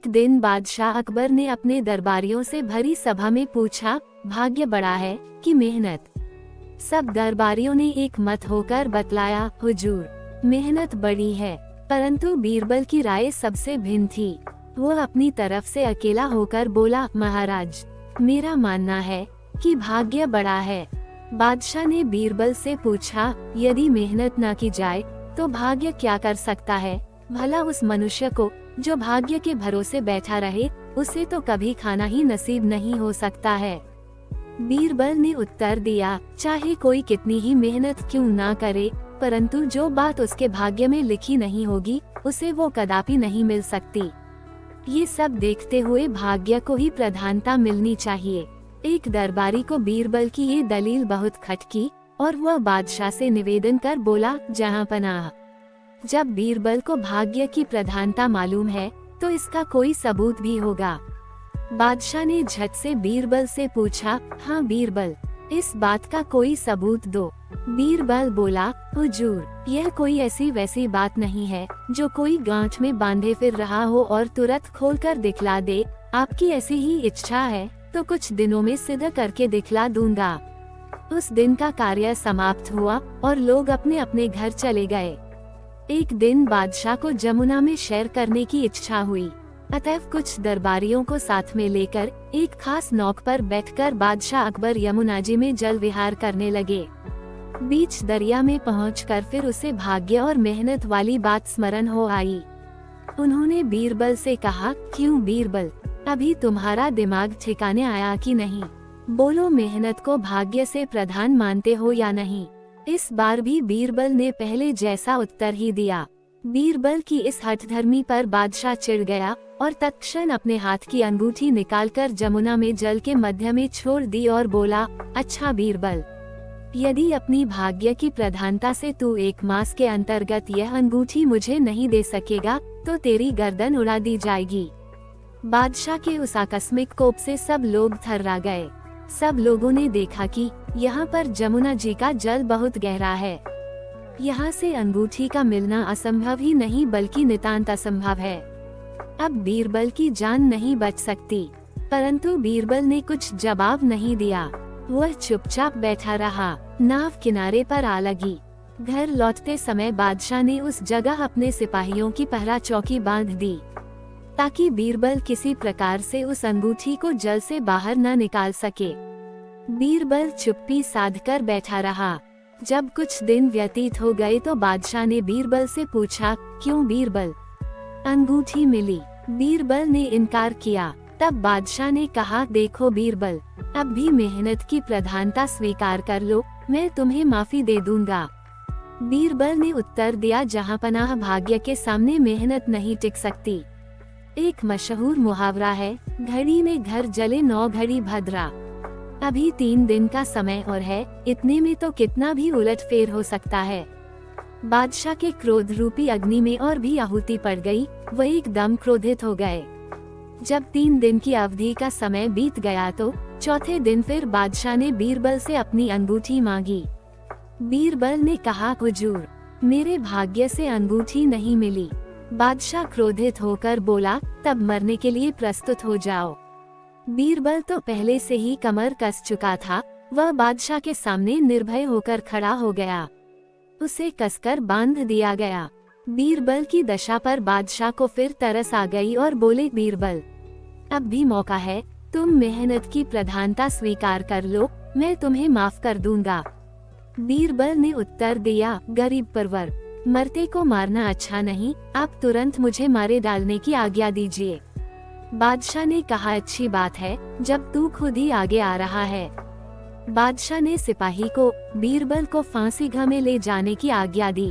एक दिन बादशाह अकबर ने अपने दरबारियों से भरी सभा में पूछा, भाग्य बड़ा है कि मेहनत? सब दरबारियों ने एक मत होकर बतलाया, हुजूर मेहनत बड़ी है। परंतु बीरबल की राय सबसे भिन्न थी। वो अपनी तरफ से अकेला होकर बोला, महाराज मेरा मानना है कि भाग्य बड़ा है। बादशाह ने बीरबल से पूछा, यदि मेहनत न की जाए तो भाग्य क्या कर सकता है? भला उस मनुष्य को जो भाग्य के भरोसे बैठा रहे, उसे तो कभी खाना ही नसीब नहीं हो सकता है। बीरबल ने उत्तर दिया, चाहे कोई कितनी ही मेहनत क्यों ना करे, परंतु जो बात उसके भाग्य में लिखी नहीं होगी उसे वो कदापि नहीं मिल सकती। ये सब देखते हुए भाग्य को ही प्रधानता मिलनी चाहिए। एक दरबारी को बीरबल की ये दलील बहुत खटकी और वह बादशाह से निवेदन कर बोला, जहां पनाह, जब बीरबल को भाग्य की प्रधानता मालूम है तो इसका कोई सबूत भी होगा। बादशाह ने झट से बीरबल से पूछा, हाँ बीरबल, इस बात का कोई सबूत दो। बीरबल बोला, हुजूर यह कोई ऐसी वैसी बात नहीं है जो कोई गांठ में बांधे फिर रहा हो और तुरंत खोलकर दिखला दे। आपकी ऐसी ही इच्छा है तो कुछ दिनों में सिद्ध करके दिखला दूंगा। उस दिन का कार्य समाप्त हुआ और लोग अपने अपने घर चले गए। एक दिन बादशाह को जमुना में सैर करने की इच्छा हुई, अतएव कुछ दरबारियों को साथ में लेकर एक खास नौक पर बैठकर बादशाह अकबर यमुना जी में जल विहार करने लगे। बीच दरिया में पहुंचकर फिर उसे भाग्य और मेहनत वाली बात स्मरण हो आई। उन्होंने बीरबल से कहा, क्यों बीरबल, अभी तुम्हारा दिमाग ठिकाने आया कि नहीं? बोलो, मेहनत को भाग्य से प्रधान मानते हो या नहीं? इस बार भी बीरबल ने पहले जैसा उत्तर ही दिया। बीरबल की इस हठधर्मी पर बादशाह चिढ़ गया और तत्क्षण अपने हाथ की अंगूठी निकालकर जमुना में जल के मध्य में छोड़ दी और बोला, अच्छा बीरबल, यदि अपनी भाग्य की प्रधानता से तू 1 मास के अंतर्गत यह अंगूठी मुझे नहीं दे सकेगा तो तेरी गर्दन उड़ा दी जाएगी। बादशाह के उस आकस्मिक कोप से सब लोग थर्रा गए। सब लोगों ने देखा कि यहाँ पर जमुना जी का जल बहुत गहरा है। यहाँ से अंगूठी का मिलना असंभव ही नहीं बल्कि नितांत असंभव है। अब बीरबल की जान नहीं बच सकती। परंतु बीरबल ने कुछ जवाब नहीं दिया। वह चुपचाप बैठा रहा। नाव किनारे पर आ लगी। घर लौटते समय बादशाह ने उस जगह अपने सिपाहियों की पहरा चौकी बांध दी ताकि बीरबल किसी प्रकार से उस अंगूठी को जल से बाहर न निकाल सके। बीरबल चुप्पी साधकर बैठा रहा। जब कुछ दिन व्यतीत हो गए तो बादशाह ने बीरबल से पूछा, क्यों बीरबल, अंगूठी मिली? बीरबल ने इनकार किया। तब बादशाह ने कहा, देखो बीरबल, अब भी मेहनत की प्रधानता स्वीकार कर लो, मैं तुम्हें माफी दे दूंगा। बीरबल ने उत्तर दिया, जहां पनाह भाग्य के सामने मेहनत नहीं टिक सकती। एक मशहूर मुहावरा है, घड़ी में घर जले 9 घड़ी भद्रा। अभी 3 दिन का समय और है, इतने में तो कितना भी उलटफेर हो सकता है। बादशाह के क्रोध रूपी अग्नि में और भी आहुति पड़ गई। वह एकदम क्रोधित हो गए। जब 3 दिन की अवधि का समय बीत गया तो चौथे दिन फिर बादशाह ने बीरबल से अपनी अंगूठी मांगी। बीरबल ने कहा, हुजूर मेरे भाग्य से अंगूठी नहीं मिली। बादशाह क्रोधित होकर बोला, तब मरने के लिए प्रस्तुत हो जाओ। बीरबल तो पहले से ही कमर कस चुका था। वह बादशाह के सामने निर्भय होकर खड़ा हो गया। उसे कसकर बांध दिया गया। बीरबल की दशा पर बादशाह को फिर तरस आ गई और बोले, बीरबल, अब भी मौका है, तुम मेहनत की प्रधानता स्वीकार कर लो, मैं तुम्हें माफ कर दूंगा। बीरबल ने उत्तर दिया, गरीब परवर, मरते को मारना अच्छा नहीं, आप तुरंत मुझे मारे डालने की आज्ञा दीजिए। बादशाह ने कहा, अच्छी बात है, जब तू खुद ही आगे आ रहा है। बादशाह ने सिपाही को बीरबल को फांसीगाह में ले जाने की आज्ञा दी।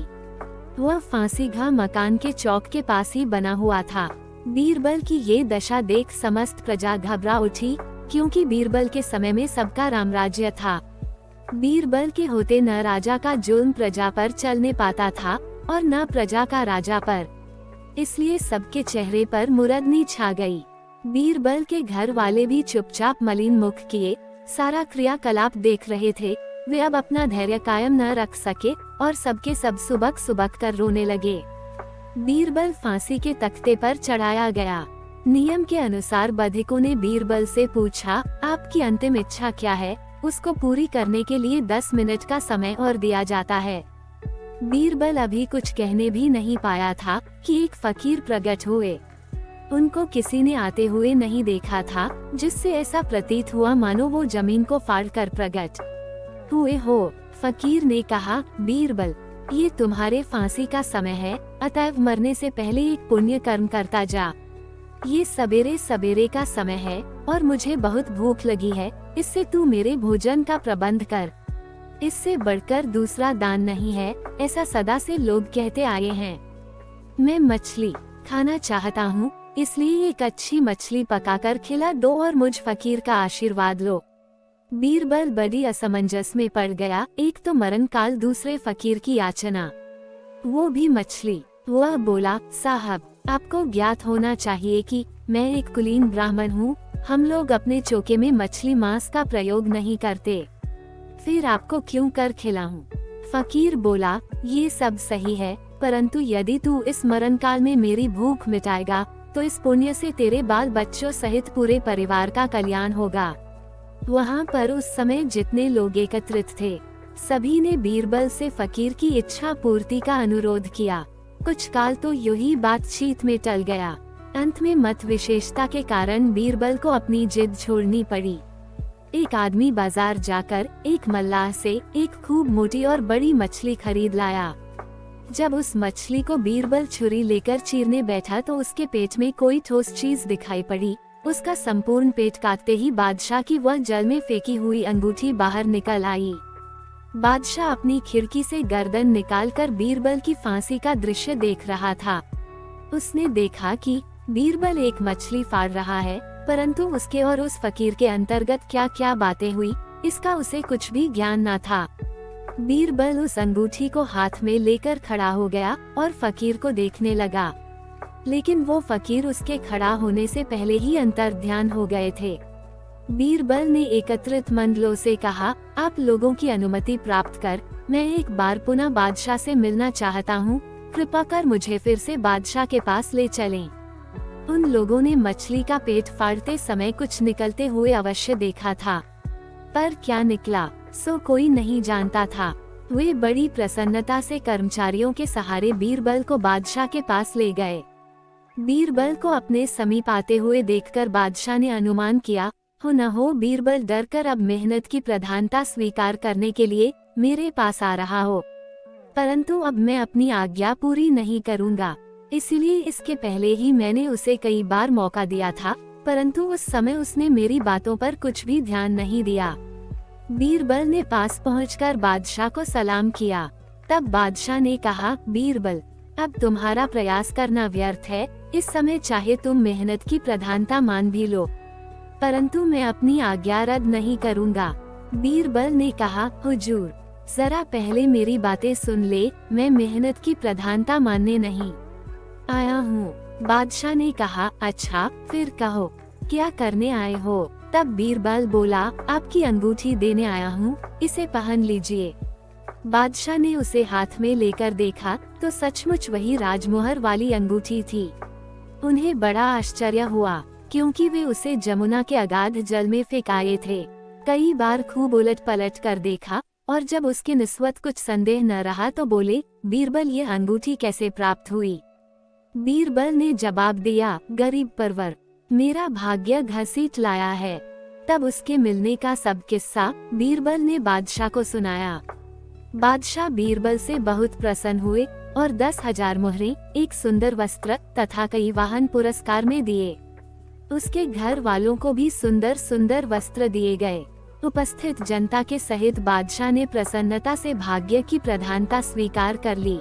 वह फांसीगाह मकान के चौक के पास ही बना हुआ था। बीरबल की ये दशा देख समस्त प्रजा घबरा उठी, क्योंकि बीरबल के समय में सबका रामराज्य था। बीरबल के होते न राजा का जुल्म प्रजा पर चलने पाता था और न प्रजा का राजा पर, इसलिए सबके चेहरे पर मुरदनी छा गई। बीरबल के घर वाले भी चुपचाप मलिन मुख किए सारा क्रियाकलाप देख रहे थे। वे अब अपना धैर्य कायम न रख सके और सबके सब सुबक सुबक कर रोने लगे। बीरबल फांसी के तख्ते पर चढ़ाया गया। नियम के अनुसार बधिकों ने बीरबल से पूछा, आपकी अंतिम इच्छा क्या है? उसको पूरी करने के लिए 10 मिनट का समय और दिया जाता है। बीरबल अभी कुछ कहने भी नहीं पाया था कि एक फकीर प्रकट हुए। उनको किसी ने आते हुए नहीं देखा था, जिससे ऐसा प्रतीत हुआ मानो वो जमीन को फाड़कर प्रकट हुए हो। फकीर ने कहा, बीरबल, ये तुम्हारे फांसी का समय है, अतएव मरने से पहले एक पुण्य कर्म करता जा। ये सवेरे सवेरे का समय है और मुझे बहुत भूख लगी है, इससे तू मेरे भोजन का प्रबंध कर। इससे बढ़कर दूसरा दान नहीं है, ऐसा सदा से लोग कहते आए हैं। मैं मछली खाना चाहता हूँ, इसलिए एक अच्छी मछली पकाकर खिला दो और मुझ फकीर का आशीर्वाद लो। बीरबल बड़ी असमंजस में पड़ गया, एक तो मरण काल, दूसरे फकीर की याचना, वो भी मछली। वह बोला, साहब, आपको ज्ञात होना चाहिए कि मैं एक कुलीन ब्राह्मण हूँ। हम लोग अपने चोके में मछली मांस का प्रयोग नहीं करते, फिर आपको क्यों कर खिलाऊं? फकीर बोला, ये सब सही है, परंतु यदि तू इस मरण काल में मेरी भूख मिटाएगा तो इस पुण्य से तेरे बाल बच्चों सहित पूरे परिवार का कल्याण होगा। वहाँ पर उस समय जितने लोग एकत्रित थे, सभी ने बीरबल से फकीर की इच्छा पूर्ति का अनुरोध किया। कुछ काल तो यूं ही बातचीत में टल गया। अंत में मत विशेषता के कारण बीरबल को अपनी जिद छोड़नी पड़ी। एक आदमी बाजार जाकर एक मल्लाह से एक खूब मोटी और बड़ी मछली खरीद लाया। जब उस मछली को बीरबल छुरी लेकर चीरने बैठा तो उसके पेट में कोई ठोस चीज दिखाई पड़ी। उसका संपूर्ण पेट काटते ही बादशाह की वह जल में फेंकी हुई अंगूठी बाहर निकल आई। बादशाह अपनी खिड़की से गर्दन निकालकर बीरबल की फांसी का दृश्य देख रहा था। उसने देखा कि बीरबल एक मछली फाड़ रहा है, परंतु उसके और उस फकीर के अंतर्गत क्या क्या बातें हुई, इसका उसे कुछ भी ज्ञान न था। बीरबल उस अंगूठी को हाथ में लेकर खड़ा हो गया और फकीर को देखने लगा, लेकिन वो फकीर उसके खड़ा होने से पहले ही अंतर्ध्यान हो गए थे। बीरबल ने एकत्रित मंडलों से कहा, आप लोगों की अनुमति प्राप्त कर, मैं एक बार पुनः बादशाह से मिलना चाहता हूँ। कृपा कर मुझे फिर से बादशाह के पास ले चलें। उन लोगों ने मछली का पेट फाड़ते समय कुछ निकलते हुए अवश्य देखा था, पर क्या निकला सो कोई नहीं जानता था। वे बड़ी प्रसन्नता से कर्मचारियों के सहारे बीरबल को बादशाह के पास ले गए। बीरबल को अपने समीप आते हुए देखकर बादशाह ने अनुमान किया, हो न हो बीरबल डरकर अब मेहनत की प्रधानता स्वीकार करने के लिए मेरे पास आ रहा हो, परंतु अब मैं अपनी आज्ञा पूरी नहीं करूँगा। इसलिए इसके पहले ही मैंने उसे कई बार मौका दिया था, परंतु उस समय उसने मेरी बातों पर कुछ भी ध्यान नहीं दिया। बीरबल ने पास पहुंचकर बादशाह को सलाम किया। तब बादशाह ने कहा, बीरबल, अब तुम्हारा प्रयास करना व्यर्थ है। इस समय चाहे तुम मेहनत की प्रधानता मान भी लो, परंतु मैं अपनी आज्ञा रद्द नहीं करूँगा। बीरबल ने कहा, हुजूर, जरा पहले मेरी बातें सुन ले, मैं मेहनत की प्रधानता मानने नहीं आया हूँ। बादशाह ने कहा, अच्छा फिर कहो, क्या करने आए हो? तब बीरबल बोला, आपकी अंगूठी देने आया हूँ, इसे पहन लीजिए। बादशाह ने उसे हाथ में लेकर देखा तो सचमुच वही राजमुहर वाली अंगूठी थी। उन्हें बड़ा आश्चर्य हुआ, क्योंकि वे उसे जमुना के अगाध जल में फेंकाए थे। कई बार खूब उलट पलट कर देखा और जब उसके निस्वत कुछ संदेह न रहा तो बोले, बीरबल, ये अंगूठी कैसे प्राप्त हुई? बीरबल ने जवाब दिया, गरीब परवर, मेरा भाग्य घसीट लाया है। तब उसके मिलने का सब किस्सा बीरबल ने बादशाह को सुनाया। बादशाह बीरबल से बहुत प्रसन्न हुए और 10,000 मुहरें, एक सुंदर वस्त्र तथा कई वाहन पुरस्कार में दिए। उसके घर वालों को भी सुंदर सुंदर वस्त्र दिए गए। उपस्थित जनता के सहित बादशाह ने प्रसन्नता से भाग्य की प्रधानता स्वीकार कर ली।